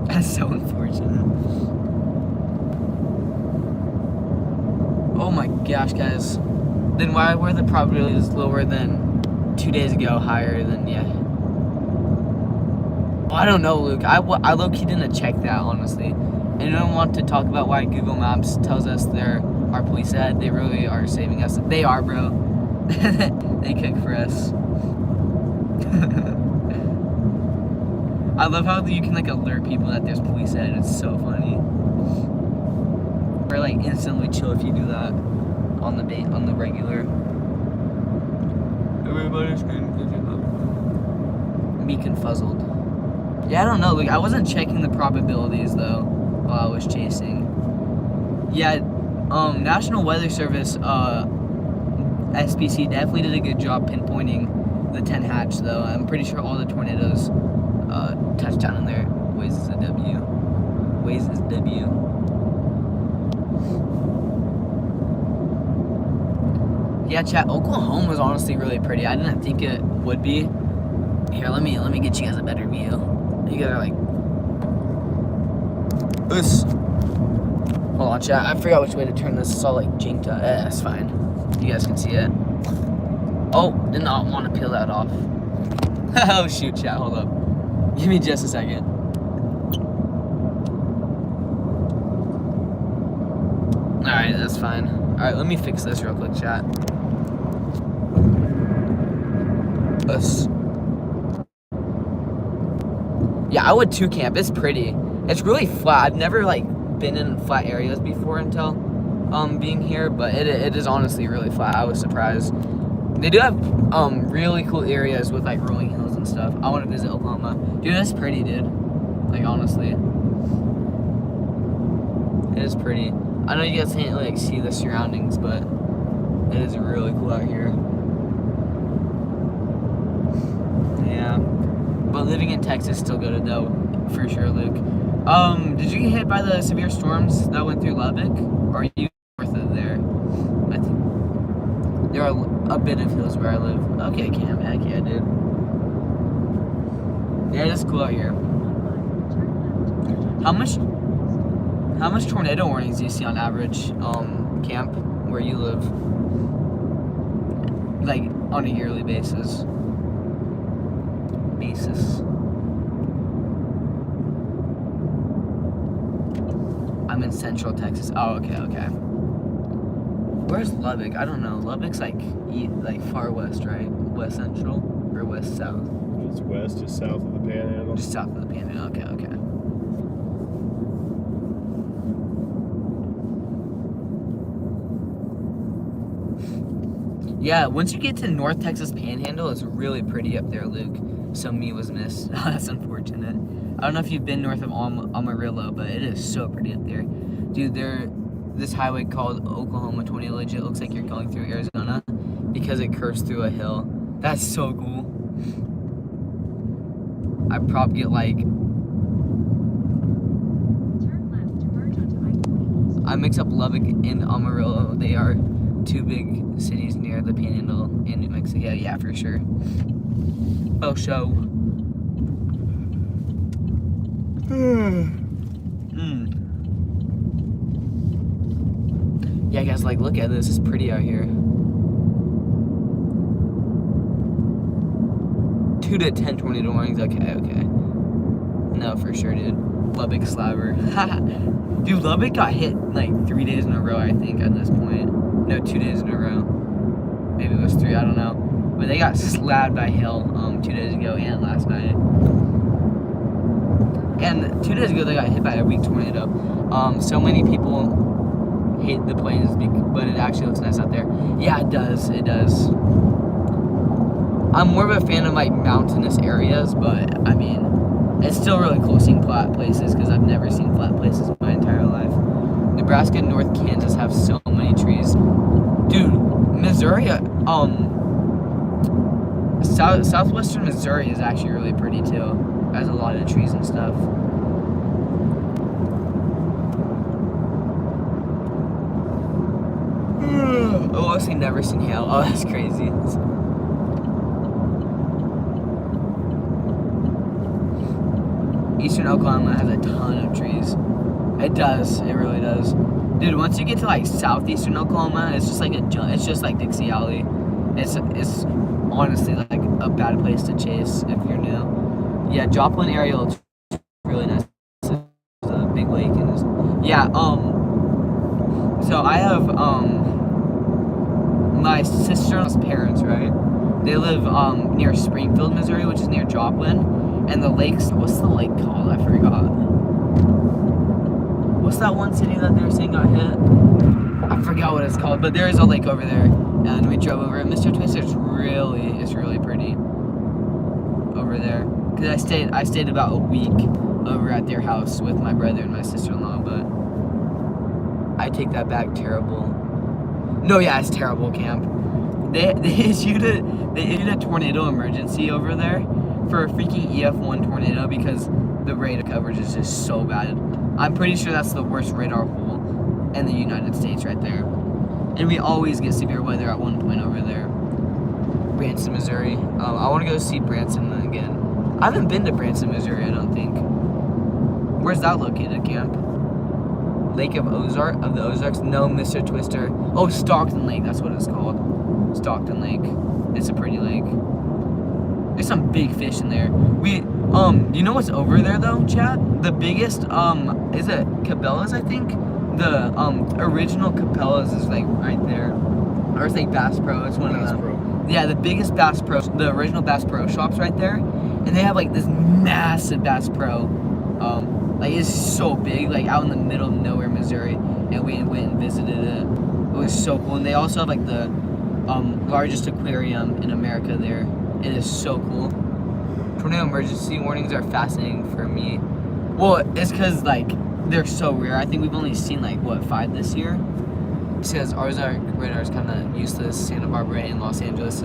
That's so unfortunate. Oh my gosh, guys. Then why were the probabilities lower than 2 days ago, higher than, yeah. Well, I don't know, Luke. I low-key didn't check that, honestly. And I don't want to talk about why Google Maps tells us they're our police ad. They really are saving us. They are, bro. They cook for us. I love how you can like alert people that there's police at. It's so funny. Or like instantly chill if you do that on the regular. Everybody's getting me confuzzled. Yeah, I don't know. Like I wasn't checking the probabilities though while I was chasing. Yeah, National Weather Service SPC definitely did a good job pinpointing the 10 hatch though. I'm pretty sure all the tornadoes touchdown in there. Waze is a W. Waze is W. Yeah, chat. Oklahoma was honestly really pretty. I didn't think it would be. Here, let me get you guys a better view. You guys are like this. Hold on, chat. I forgot which way to turn this. It's all like jinked up. That's fine. You guys can see it. Oh, did not want to peel that off. Oh shoot, chat. Hold up. Give me just a second. Alright, that's fine. Alright, let me fix this real quick, chat. Yeah, I would too, camp. It's pretty. It's really flat. I've never like been in flat areas before until being here, but it is honestly really flat. I was surprised. They do have really cool areas with like rolling hills and stuff. I want to visit Oklahoma. Dude, that's pretty, dude. Like honestly. It is pretty. I know you guys can't like see the surroundings, but it is really cool out here. Yeah. But living in Texas is still good though, for sure, Luke. Did you get hit by the severe storms that went through Lubbock? Or are you north of there? I think there are a bit of hills where I live. Okay, Cam, heck yeah, dude. Yeah, it's cool out here. How much tornado warnings do you see on average, camp, where you live? Like, on a yearly basis? I'm in Central Texas. Oh, okay. Where's Lubbock? I don't know. Lubbock's like far west, right? West Central or west south? It's west, just south of the Panhandle. Just south of the Panhandle. Okay. Yeah, once you get to North Texas Panhandle, it's really pretty up there, Luke. So me was missed. That's unfortunate. I don't know if you've been north of Amarillo, but it is so pretty up there. Dude, this highway called Oklahoma 20 legit looks like you're going through Arizona because it curves through a hill. That's so cool. I probably get like... I mix up Lubbock and Amarillo. They are two big cities near the Panhandle in New Mexico. Yeah, for sure. Oh, show. Yeah, guys, like, look at this. It's pretty out here. 2 to 10 tornado warnings. Okay. No, for sure, dude. Lubbock slabber. Dude, Lubbock got hit like 3 days in a row, I think, at this point. No, 2 days in a row. Maybe it was 3, I don't know. But they got slabbed by hail 2 days ago and last night. And 2 days ago, they got hit by a weak tornado. So many people hate the plains, but it actually looks nice out there. Yeah, it does. I'm more of a fan of like mountainous areas, but I mean, it's still really cool seeing flat places because I've never seen flat places my entire life. Nebraska and North Kansas have so many trees. Dude, Missouri, southwestern Missouri is actually really pretty too. It has a lot of trees and stuff. Oh, I've never seen hail. Oh, that's crazy. Eastern Oklahoma has a ton of trees. It does. It really does. Dude, once you get to like southeastern Oklahoma, it's just like it's just like Dixie Alley. It's honestly like a bad place to chase if you're new. Yeah, Joplin area looks really nice. It's a big lake and yeah. So I have my sister's parents, right? They live near Springfield, Missouri, which is near Joplin. And the lakes, what's the lake called? I forgot. What's that one city that they were saying got hit? I forgot what it's called, but there is a lake over there. And we drove over it. Mr. Twister, it's really pretty over there. Because I stayed about a week over at their house with my brother and my sister-in-law, but I take that back. Terrible. No, yeah, it's terrible, camp. They issued a tornado emergency over there for a freaking EF1 tornado because the radar coverage is just so bad. I'm pretty sure that's the worst radar hole in the United States right there. And we always get severe weather at one point over there. Branson, Missouri. I want to go see Branson again. I haven't been to Branson, Missouri, I don't think. Where's that located, camp? Lake of the Ozarks? No, Mr. Twister. Oh, Stockton Lake, that's what it's called. Stockton Lake. It's a pretty lake. There's some big fish in there. You know what's over there though, Chad? The biggest, is it Cabela's, I think? The, original Cabela's is like right there. Or it's like Bass Pro, it's one of them. Pro. Yeah, the biggest Bass Pro, the original Bass Pro shop's right there. And they have like this massive Bass Pro, like it's so big, like out in the middle of nowhere, Missouri. And we went and visited it. It was so cool. And they also have like the, largest aquarium in America there. It is so cool. Tornado emergency warnings are fascinating for me. Well, it's because, like, they're so rare. I think we've only seen, like, what, 5 this year? Because our radar is kind of useless. Santa Barbara and Los Angeles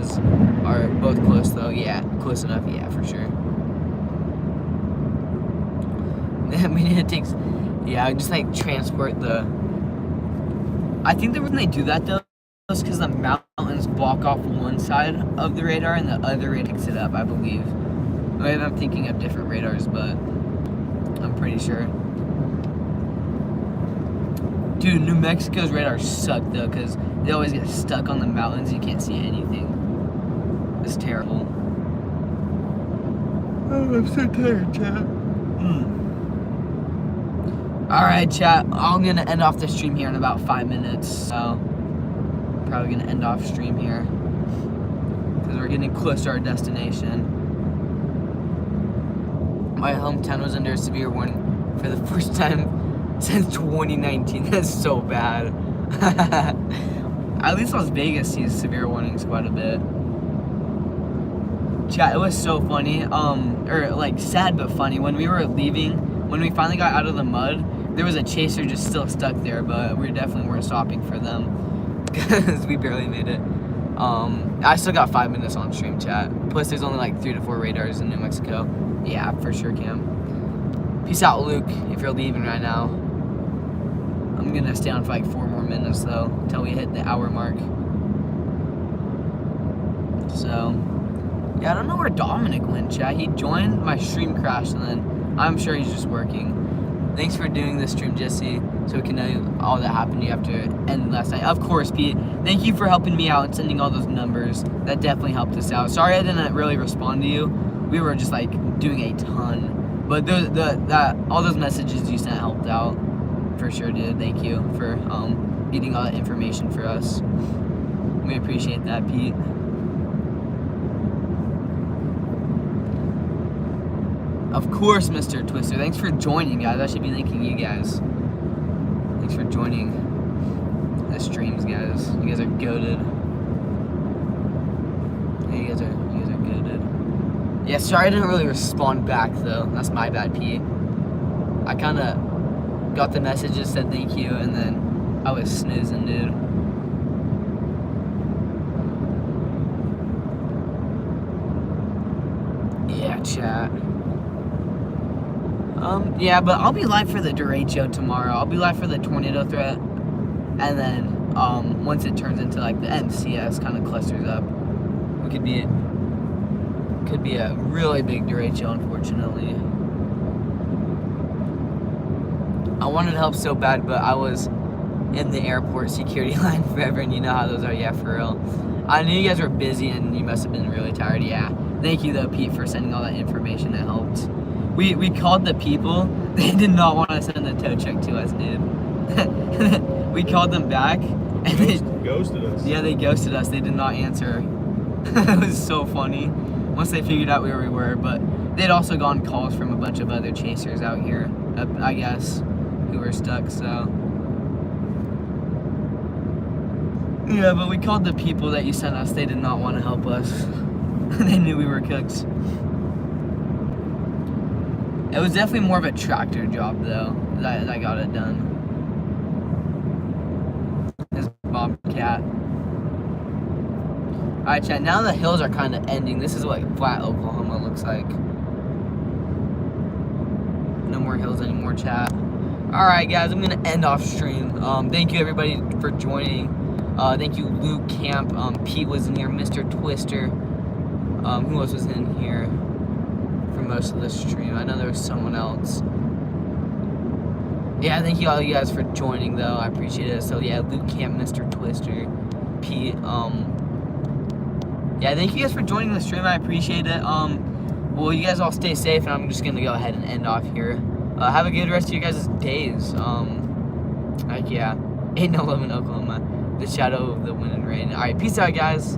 are both close, though. Yeah, close enough. Yeah, for sure. I mean, it takes... Yeah, just, like, transport the... I think the reason they do that, though, because the mountains block off one side of the radar and the other radar picks it up, I believe. Maybe I'm thinking of different radars, but I'm pretty sure. Dude, New Mexico's radars suck though, because they always get stuck on the mountains. You can't see anything. It's terrible. Oh, I'm so tired, chat. Alright, chat. I'm going to end off the stream here in about 5 minutes. So, probably going to end off stream here. Because we're getting close to our destination. My hometown was under a severe warning for the first time since 2019. That's so bad. At least Las Vegas sees severe warnings quite a bit. Chat, it was so funny. Or like sad but funny. When we were leaving, when we finally got out of the mud, there was a chaser just still stuck there, but we definitely weren't stopping for them because we barely made it. I still got 5 minutes on stream, chat. Plus, there's only like 3 to 4 radars in New Mexico. Yeah, for sure, Cam. Peace out, Luke, if you're leaving right now. I'm gonna stay on for like 4 more minutes though, until we hit the hour mark. So, yeah, I don't know where Dominic went, chat. He joined, my stream crashed, and then I'm sure he's just working. Thanks for doing this stream, Jesse, so we can know all that happened to you after ending last night. Of course, Pete. Thank you for helping me out and sending all those numbers. That definitely helped us out. Sorry I didn't really respond to you. We were just like doing a ton. But all those messages you sent helped out. For sure, dude. Thank you for getting all that information for us. We appreciate that, Pete. Of course, Mr. Twister. Thanks for joining, guys. I should be thanking you guys. Thanks for joining the streams, guys. You guys are goated. Yeah, you guys are goated. Yeah, sorry I didn't really respond back though. That's my bad, Pete. I kind of got the messages, said thank you, and then I was snoozing, dude. Yeah, chat. Yeah, but I'll be live for the derecho tomorrow. I'll be live for the tornado threat, and then once it turns into like the MCS kind of clusters up, we could be a really big derecho, unfortunately. I wanted to help so bad, but I was in the airport security line forever, and you know how those are. Yeah, for real. I knew you guys were busy, and you must have been really tired. Yeah. Thank you though, Pete, for sending all that information. That helped. We called the people. They did not want to send the tow check to us, dude. We called them back, and they ghosted us. Yeah, they ghosted us. They did not answer. It was so funny. Once they figured out where we were, but they'd also gotten calls from a bunch of other chasers out here, I guess, who were stuck. So yeah, but we called the people that you sent us. They did not want to help us. They knew we were cooks. It was definitely more of a tractor job, though, that got it done. This Bobcat. Alright, chat, now the hills are kind of ending. This is what flat Oklahoma looks like. No more hills anymore, chat. Alright, guys, I'm going to end off stream. Thank you, everybody, for joining. Thank you, Luke Camp. Pete was in here. Mr. Twister. Who else was in here for most of the stream? I know there was someone else. Yeah, thank you all you guys for joining, though. I appreciate it. So, yeah, Luke Camp, Mr. Twister, Pete. Yeah, thank you guys for joining the stream. I appreciate it. Well, you guys all stay safe, and I'm just going to go ahead and end off here. Have a good rest of your guys' days. Like, yeah, ain't no love in Oklahoma. The shadow of the wind and rain. All right, peace out, guys.